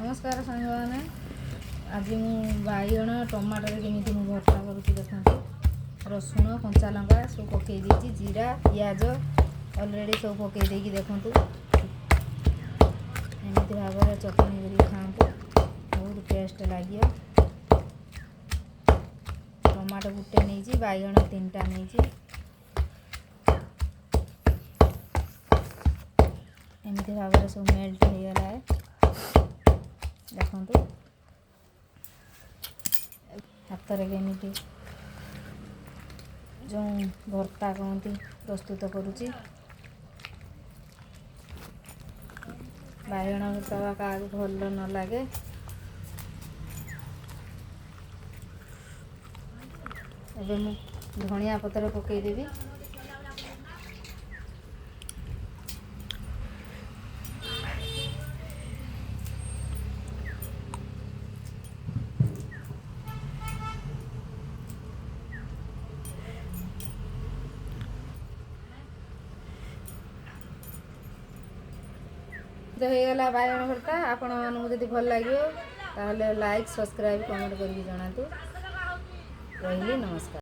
नमस्कार सांग मैंने आज मु बैगण टमाटर केमी भर्ता करुँच देखो रसुण कंचा लंका सब पकई जीरा पिज अलरेडी सब पकईदे देखूँ एमती भाव में चटनी कर खाँतु बहुत टेस्ट लगे। टमाटो गुटे नहीं बैगण 3टा नहीं एमती भाव में सब मेल्ट हो गला है देखु हाथ में केमी जो भर्ता कहती प्रस्तुत करुँची बैगण भर्ता क्या भल न लगे एबे मु धनिया पत्र पकईदेवी तो होगला बैगण भर्ता आपण मानू भल लगे ताहले लाइक सब्सक्राइब कमेंट करके जनातु रही नमस्कार।